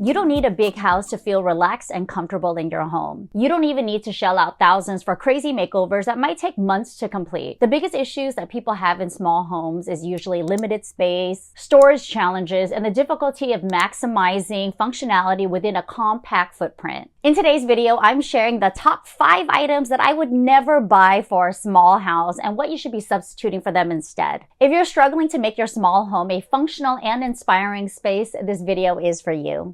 You don't need a big house to feel relaxed and comfortable in your home. You don't even need to shell out thousands for crazy makeovers that might take months to complete. The biggest issues that people have in small homes is usually limited space, storage challenges, and the difficulty of maximizing functionality within a compact footprint. In today's video, I'm sharing the top 5 items that I would never buy for a small house and what you should be substituting for them instead. If you're struggling to make your small home a functional and inspiring space, this video is for you.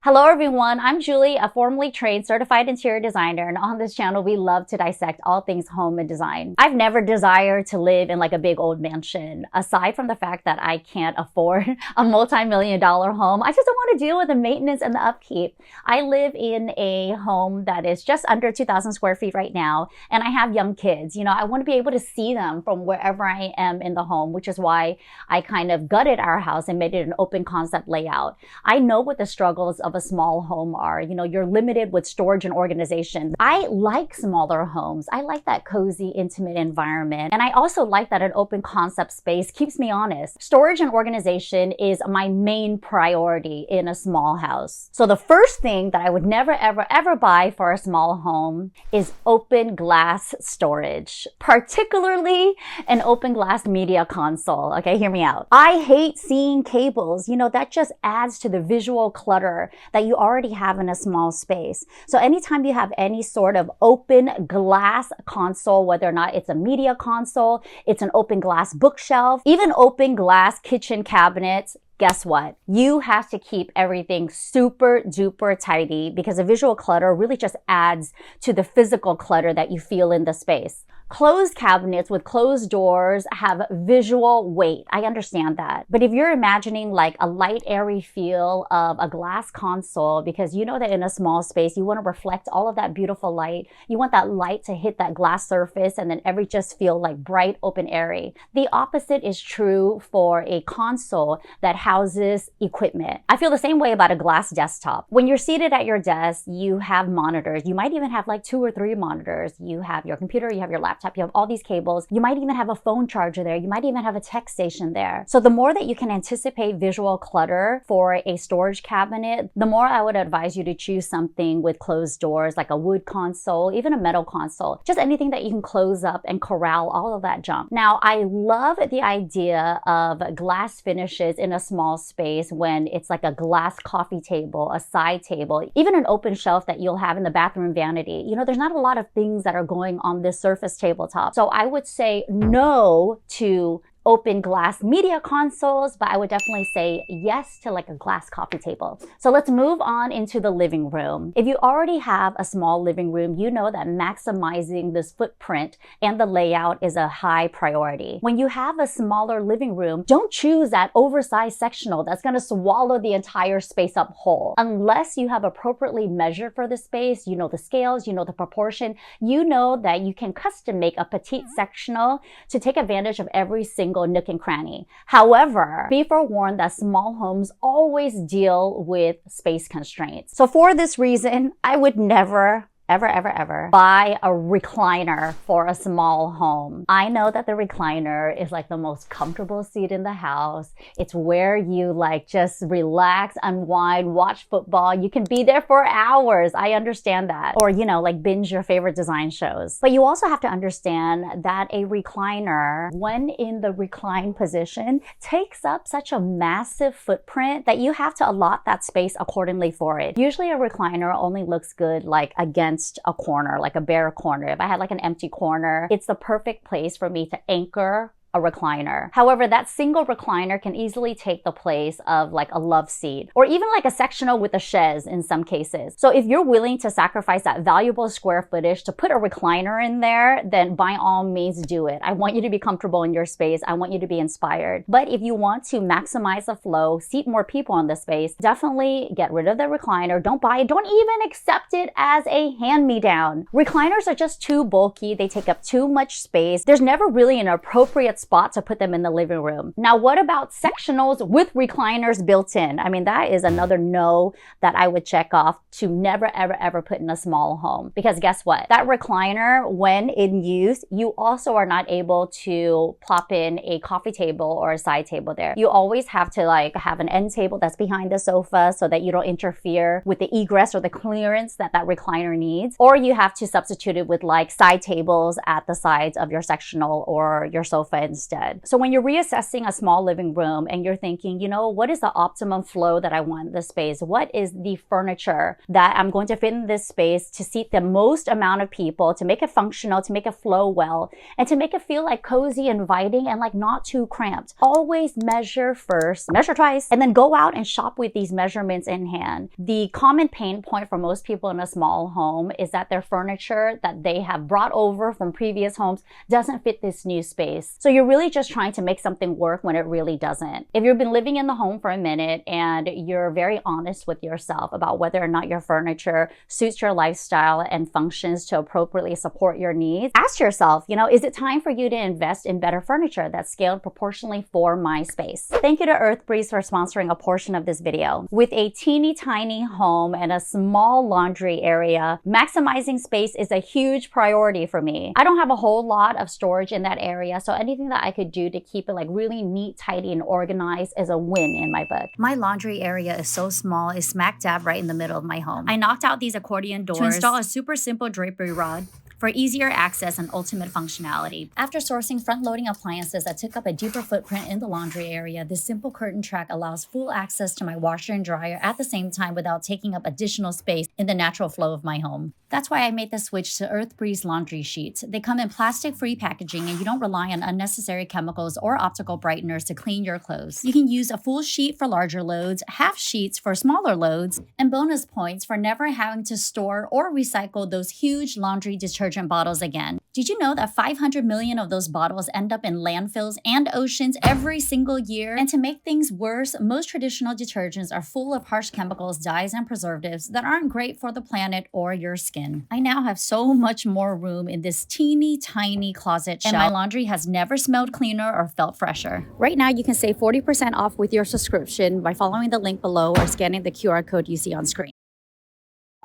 Hello everyone, I'm Julie, a formerly trained certified interior designer, and on this channel we love to dissect all things home and design. I've never desired to live in like a big old mansion. Aside from the fact that I can't afford a multi-million-dollar home, I just don't want to deal with the maintenance and the upkeep. I live in a home that is just under 2,000 square feet right now, and I have young kids. You know, I want to be able to see them from wherever I am in the home, which is why I kind of gutted our house and made it an open concept layout. I know what the struggles of a small home are. You know, you're limited with storage and organization. I like smaller homes. I like that cozy, intimate environment. And I also like that an open concept space keeps me honest. Storage and organization is my main priority in a small house. So the first thing that I would never, ever buy for a small home is open glass storage, particularly an open glass media console. Okay, hear me out. I hate seeing cables. You know, that just adds to the visual clutter that you already have in a small space. So anytime you have any sort of open glass console, whether or not it's a media console, it's an open glass bookshelf, even open glass kitchen cabinets, guess what? You have to keep everything super duper tidy because the visual clutter really just adds to the physical clutter that you feel in the space. Closed cabinets with closed doors have visual weight. I understand that. But if you're imagining like a light, airy feel of a glass console, because you know that in a small space, you want to reflect all of that beautiful light. You want that light to hit that glass surface and then just feel like bright, open, airy. The opposite is true for a console that houses equipment. I feel the same way about a glass desktop. When you're seated at your desk, you have monitors. You might even have like 2 or 3 monitors. You have your computer, you have your laptop, you have all these cables. You might even have a phone charger there. You might even have a text station there. So the more that you can anticipate visual clutter for a storage cabinet, the more I would advise you to choose something with closed doors, like a wood console, even a metal console, just anything that you can close up and corral all of that junk. Now, I love the idea of glass finishes in a small space when it's like a glass coffee table, a side table, even an open shelf that you'll have in the bathroom vanity. You know, there's not a lot of things that are going on this surface tabletop. So I would say no to open glass media consoles, but I would definitely say yes to like a glass coffee table. So let's move on into the living room. If you already have a small living room, you know that maximizing this footprint and the layout is a high priority. When you have a smaller living room, don't choose that oversized sectional that's going to swallow the entire space up whole. Unless you have appropriately measured for the space, you know the scales, you know the proportion, you know that you can custom make a petite sectional to take advantage of every single nook and cranny. However, be forewarned that small homes always deal with space constraints. So for this reason, I would never ever buy a recliner for a small home. I know that the recliner is like the most comfortable seat in the house. It's where you like just relax, unwind, watch football. You can be there for hours. I understand that. Or, you know, like binge your favorite design shows. But you also have to understand that a recliner, when in the recline position, takes up such a massive footprint that you have to allot that space accordingly for it. Usually a recliner only looks good like against a corner, like a bare corner. If I had like an empty corner, it's the perfect place for me to anchor a recliner. However, that single recliner can easily take the place of like a love seat or even like a sectional with a chaise in some cases. So if you're willing to sacrifice that valuable square footage to put a recliner in there, then by all means do it. I want you to be comfortable in your space. I want you to be inspired. But if you want to maximize the flow, seat more people in the space, definitely get rid of the recliner. Don't buy it. Don't even accept it as a hand-me-down. Recliners are just too bulky. They take up too much space. There's never really an appropriate spot to put them in the living room. Now, what about sectionals with recliners built in? I mean, that is another no that I would check off to never, ever, ever put in a small home. Because guess what? That recliner, when in use, you also are not able to plop in a coffee table or a side table there. You always have to like have an end table that's behind the sofa so that you don't interfere with the egress or the clearance that recliner needs. Or you have to substitute it with like side tables at the sides of your sectional or your sofa instead. So when you're reassessing a small living room and you're thinking, you know, what is the optimum flow that I want in this space? What is the furniture that I'm going to fit in this space to seat the most amount of people, to make it functional, to make it flow well, and to make it feel like cozy, inviting, and like not too cramped? Always measure first, measure twice, and then go out and shop with these measurements in hand. The common pain point for most people in a small home is that their furniture that they have brought over from previous homes doesn't fit this new space. So you're really just trying to make something work when it really doesn't. If you've been living in the home for a minute and you're very honest with yourself about whether or not your furniture suits your lifestyle and functions to appropriately support your needs, ask yourself, you know, is it time for you to invest in better furniture that's scaled proportionally for my space? Thank you to EarthBreeze for sponsoring a portion of this video. With a teeny tiny home and a small laundry area, maximizing space is a huge priority for me. I don't have a whole lot of storage in that area, so anything that I could do to keep it like really neat, tidy, and organized is a win in my book. My laundry area is so small, it's smack dab right in the middle of my home. I knocked out these accordion doors to install a super simple drapery rod for easier access and ultimate functionality. After sourcing front-loading appliances that took up a deeper footprint in the laundry area, this simple curtain track allows full access to my washer and dryer at the same time without taking up additional space in the natural flow of my home. That's why I made the switch to EarthBreeze laundry sheets. They come in plastic-free packaging and you don't rely on unnecessary chemicals or optical brighteners to clean your clothes. You can use a full sheet for larger loads, half sheets for smaller loads, and bonus points for never having to store or recycle those huge laundry detergent bottles again. Did you know that 500 million of those bottles end up in landfills and oceans every single year? And to make things worse, most traditional detergents are full of harsh chemicals, dyes, and preservatives that aren't great for the planet or your skin. I now have so much more room in this teeny tiny closet shelf, and my laundry has never smelled cleaner or felt fresher. Right now, you can save 40% off with your subscription by following the link below or scanning the QR code you see on screen.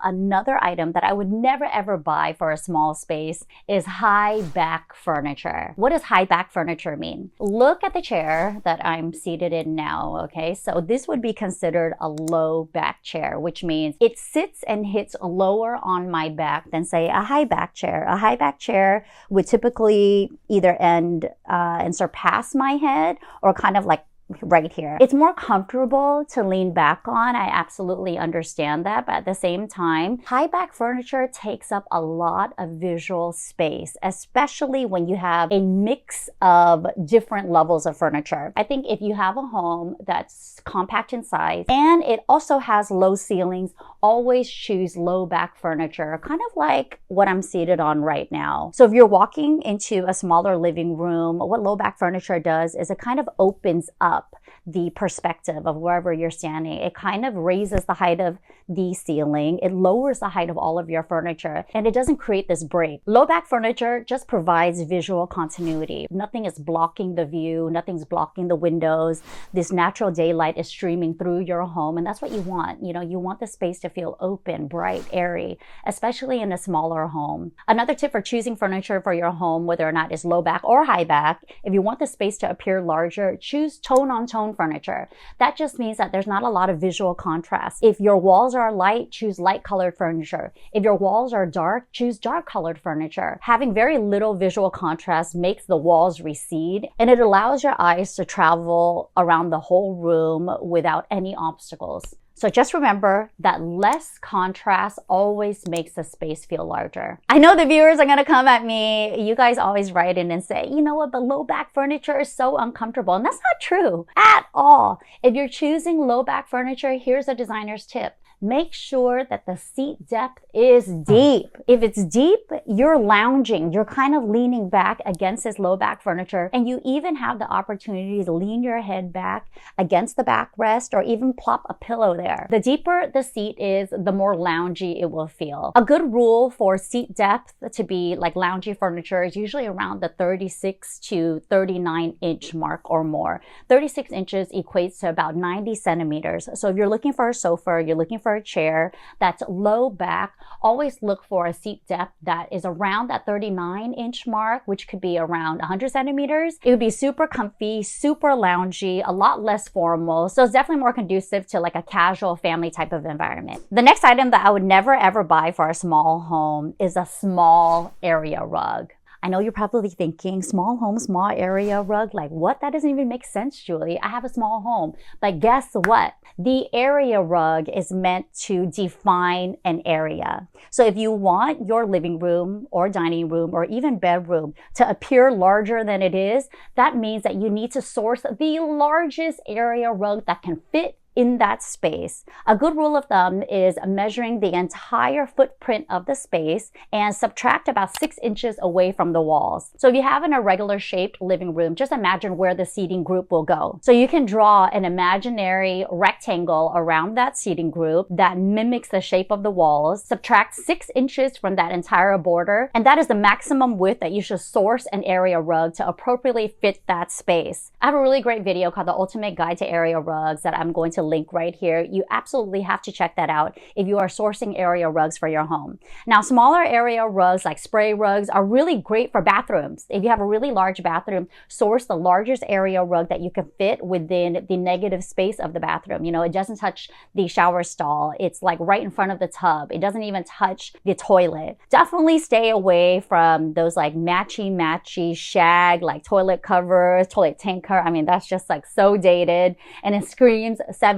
Another item that I would never ever buy for a small space is high back furniture. What does high back furniture mean? Look at the chair that I'm seated in now, okay? So this would be considered a low back chair, which means it sits and hits lower on my back than say a high back chair. A high back chair would typically either end and surpass my head or kind of like right here. It's more comfortable to lean back on. I absolutely understand that. But at the same time, high back furniture takes up a lot of visual space, especially when you have a mix of different levels of furniture. I think if you have a home that's compact in size and it also has low ceilings, always choose low back furniture, kind of like what I'm seated on right now. So if you're walking into a smaller living room, what low back furniture does is it kind of opens up the perspective of wherever you're standing. It kind of raises the height of the ceiling. It lowers the height of all of your furniture, and it doesn't create this break. Low back furniture just provides visual continuity. Nothing is blocking the view. Nothing's blocking the windows. This natural daylight is streaming through your home, and that's what you want. You know, you want the space to feel open, bright, airy, especially in a smaller home. Another tip for choosing furniture for your home, whether or not it's low back or high back, if you want the space to appear larger, choose tone-on-tone furniture. That just means that there's not a lot of visual contrast. If your walls are light, choose light colored furniture. If your walls are dark, choose dark colored furniture. Having very little visual contrast makes the walls recede, and it allows your eyes to travel around the whole room without any obstacles. So just remember that less contrast always makes the space feel larger. I know the viewers are gonna come at me. You guys always write in and say, you know what, but low back furniture is so uncomfortable. And that's not true at all. If you're choosing low back furniture, here's a designer's tip. make sure that the seat depth is deep. If it's deep, you're lounging. You're kind of leaning back against this low back furniture, and you even have the opportunity to lean your head back against the backrest or even plop a pillow there. The deeper the seat is, the more loungy it will feel. A good rule for seat depth to be like loungy furniture is usually around the 36 to 39 inch mark or more. 36 inches equates to about 90 centimeters. So if you're looking for a sofa, you're looking for a chair that's low back, always look for a seat depth that is around that 39 inch mark, which could be around 100 centimeters. It would be super comfy, super loungy, a lot less formal. So it's definitely more conducive to like a casual family type of environment. The next item that I would never ever buy for a small home is a small area rug. I know you're probably thinking, small home, small area rug, like what? That doesn't even make sense, Julie. I have a small home. But guess what? The area rug is meant to define an area. So if you want your living room or dining room or even bedroom to appear larger than it is, that means that you need to source the largest area rug that can fit in that space. A good rule of thumb is measuring the entire footprint of the space and subtract about 6 inches away from the walls. So if you have an irregular shaped living room, just imagine where the seating group will go. So you can draw an imaginary rectangle around that seating group that mimics the shape of the walls, subtract 6 inches from that entire border, and that is the maximum width that you should source an area rug to appropriately fit that space. I have a really great video called The Ultimate Guide to Area Rugs that I'm going to link right here. You absolutely have to check that out if you are sourcing area rugs for your home. Now, smaller area rugs like spray rugs are really great for bathrooms. If you have a really large bathroom, source the largest area rug that you can fit within the negative space of the bathroom. You know, it doesn't touch the shower stall. It's like right in front of the tub. It doesn't even touch the toilet. Definitely stay away from those like matchy shag, like toilet covers, toilet tanker. I mean, that's just like so dated and it screams 70s.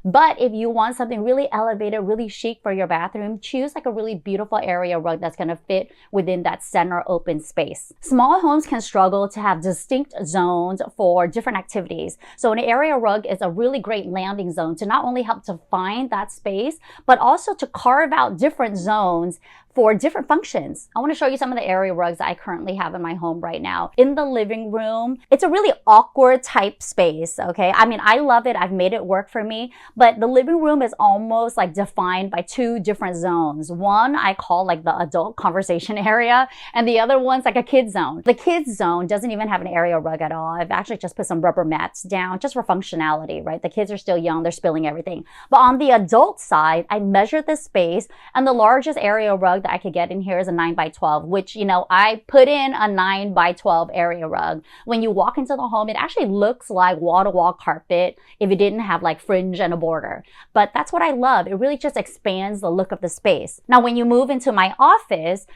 But if you want something really elevated, really chic for your bathroom, choose like a really beautiful area rug that's going to fit within that center open space. Small homes can struggle to have distinct zones for different activities. So an area rug is a really great landing zone to not only help define that space, but also to carve out different zones for different functions. I want to show you some of the area rugs that I currently have in my home right now. In the living room, it's a really awkward type space, okay? I mean, I love it. I've made it work for me, but the living room is almost like defined by two different zones. One I call like the adult conversation area, and the other one's like a kid zone. The kids zone doesn't even have an area rug at all. I've actually just put some rubber mats down just for functionality, right? The kids are still young, they're spilling everything. But on the adult side, I measured the space, and the largest area rug that I could get in here is a 9 by 12, which, you know, I put in a 9 by 12 area rug. When you walk into the home, it actually looks like wall-to-wall carpet if it didn't have like fringe and a border. But that's what I love. It really just expands the look of the space. Now, when you move into my office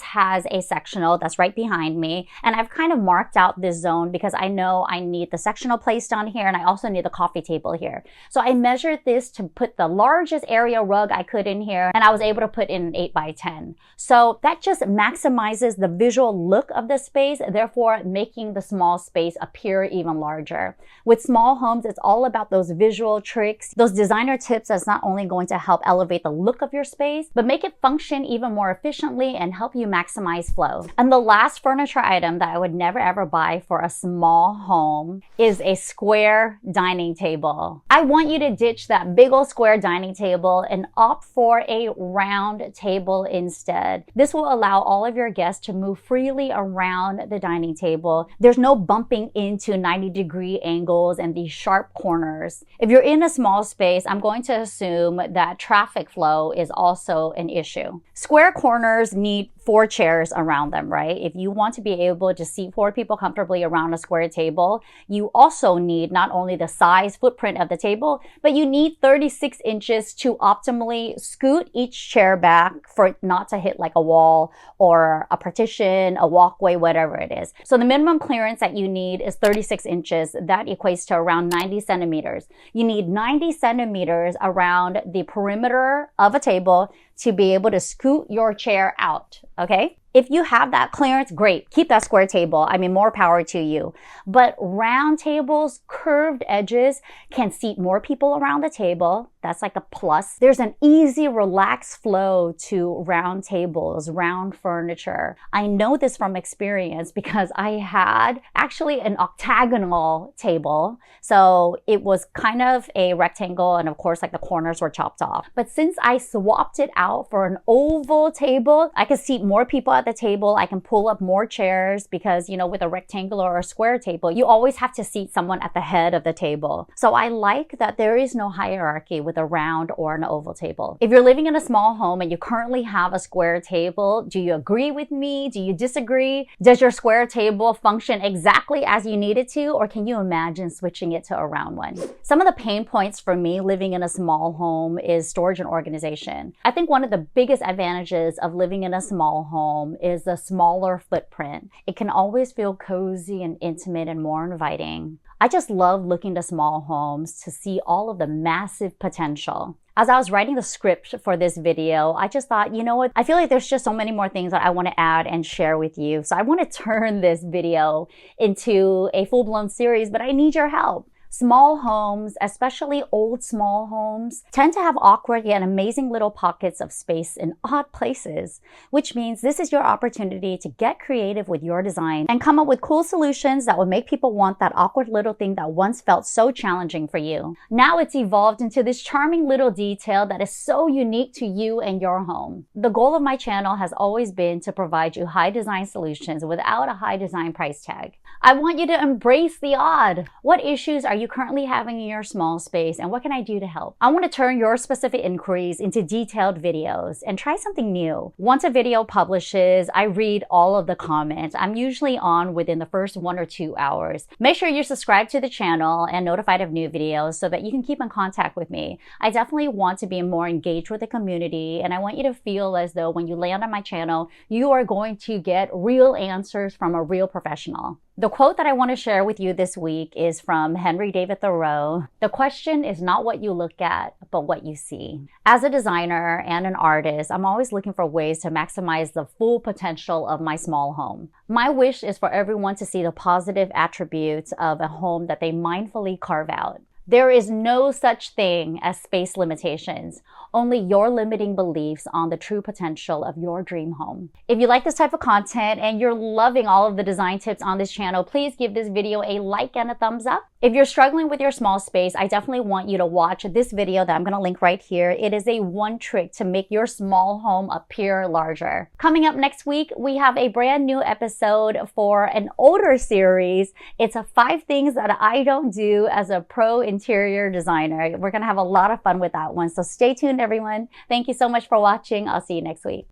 has a sectional that's right behind me, and I've kind of marked out this zone because I know I need the sectional placed on here, and I also need the coffee table here. So I measured this to put the largest area rug I could in here, and I was able to put in an 8 by 10. So that just maximizes the visual look of the space, therefore making the small space appear even larger. With small homes, it's all about those visual tricks, those designer tips that's not only going to help elevate the look of your space, but make it function even more efficiently and help you maximize flow. And the last furniture item that I would never ever buy for a small home is a square dining table. I want you to ditch that big old square dining table and opt for a round table instead. This will allow all of your guests to move freely around the dining table. There's no bumping into 90-degree angles and these sharp corners. If you're in a small space, I'm going to assume that traffic flow is also an issue. Square corners need 4 chairs around them, right? If you want to be able to seat 4 people comfortably around a square table, you also need not only the size footprint of the table, but you need 36 inches to optimally scoot each chair back for it not to hit like a wall or a partition, a walkway, whatever it is. So the minimum clearance that you need is 36 inches. That equates to around 90 centimeters. You need 90 centimeters around the perimeter of a table to be able to scoot your chair out, okay? If you have that clearance, great. Keep that square table. I mean, more power to you. But round tables, curved edges can seat more people around the table. That's like a plus. There's an easy, relaxed flow to round tables, round furniture. I know this from experience because I had actually an octagonal table. So it was kind of a rectangle, and of course, like the corners were chopped off. But since I swapped it out for an oval table, I can seat more people at the table. I can pull up more chairs because, you know, with a rectangular or a square table, you always have to seat someone at the head of the table. So I like that there is no hierarchy with a round or an oval table. If you're living in a small home and you currently have a square table, do you agree with me? Do you disagree? Does your square table function exactly as you need it to, or can you imagine switching it to a round one? Some of the pain points for me living in a small home is storage and organization. I think one of the biggest advantages of living in a small home is the smaller footprint. It can always feel cozy and intimate and more inviting. I just love looking to small homes to see all of the massive potential. As I was writing the script for this video, I just thought, you know what? I feel like there's just so many more things that I want to add and share with you. So I want to turn this video into a full-blown series, but I need your help. Small homes, especially old small homes, tend to have awkward yet amazing little pockets of space in odd places, which means this is your opportunity to get creative with your design and come up with cool solutions that would make people want that awkward little thing that once felt so challenging for you. Now it's evolved into this charming little detail that is so unique to you and your home. The goal of my channel has always been to provide you high design solutions without a high design price tag. I want you to embrace the odd. What issues are you currently having in your small space, and what can I do to help? I want to turn your specific inquiries into detailed videos and try something new. Once a video publishes, I read all of the comments. I'm usually on within the first 1 or 2 hours. Make sure you're subscribed to the channel and notified of new videos so that you can keep in contact with me. I definitely want to be more engaged with the community, and I want you to feel as though when you land on my channel, you are going to get real answers from a real professional. The quote that I want to share with you this week is from Henry David Thoreau. The question is not what you look at, but what you see. As a designer and an artist, I'm always looking for ways to maximize the full potential of my small home. My wish is for everyone to see the positive attributes of a home that they mindfully carve out. There is no such thing as space limitations, only your limiting beliefs on the true potential of your dream home. If you like this type of content and you're loving all of the design tips on this channel, please give this video a like and a thumbs up. If you're struggling with your small space, I definitely want you to watch this video that I'm going to link right here. It is a one trick to make your small home appear larger. Coming up next week, we have a brand new episode for an older series. It's 5 things that I don't do as a pro interior designer. We're going to have a lot of fun with that one. So stay tuned, everyone. Thank you so much for watching. I'll see you next week.